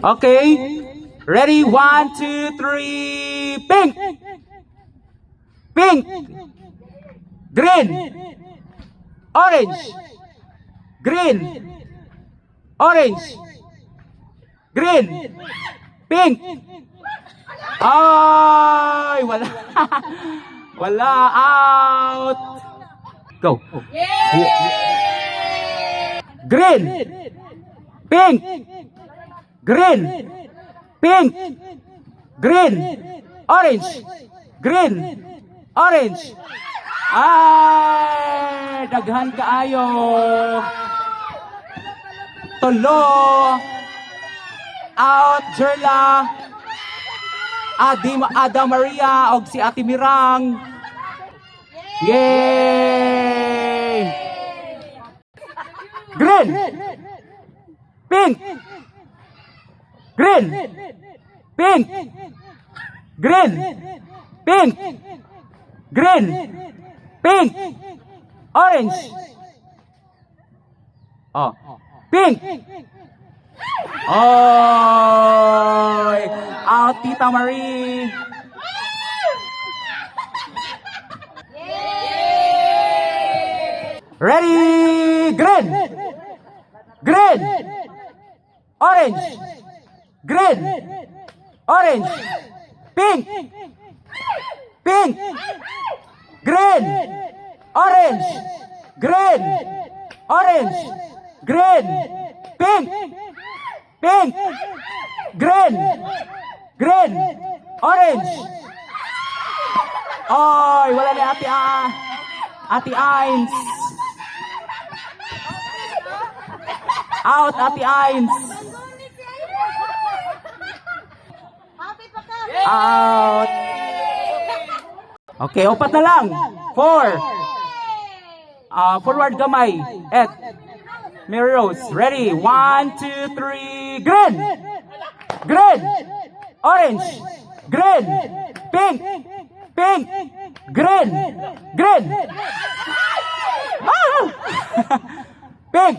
Okay. Ready? 1, 2, 3. Pink. Pink. Green. Orange. Green. Orange. Green. Pink. Ay, wala. Wala. Out. Go. Green. Pink. Green. Pink. Green. Orange. Green. Orange. Ay, daghan kaayo. Tulo. Out, Jerla. Ada Maria og si Ate Mirang. Yay! Green. Pink. Green. Pink. Green. Pink. Green. Pink. Orange. Oh. Pink. Oh. Out, Tita Marie. Ready? Green. Green. Orange. Green. Orange. Pink. Pink. Green. Orange. Green. Orange. Green. Pink. Pink. Green. Green. Orange. Oy, wala ni Ate Ains. Out, Ate Ains. Out. Okay, upat na lang. 4. Forward gamay. Ed. Mary Rose. Ready? 1, 2, 3. Green. Green. Orange. Green. Pink. Pink. Green. Green. Ah! Pink.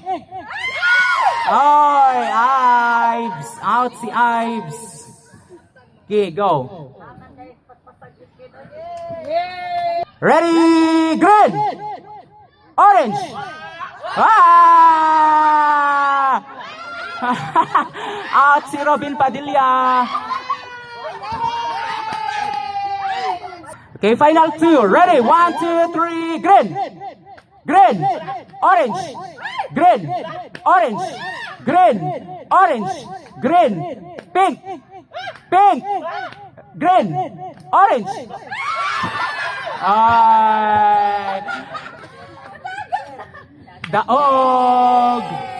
Oy, Ives. Out si Ives. Okay, go. Ready? Green. Orange. Ah! Out si Robin Padilla. Okay, final 2. Ready? 1, 2, 3. Green. Green. Orange. Green. Orange. Green. Orange. Green. Pink. Pink. Green. Orange. Daog.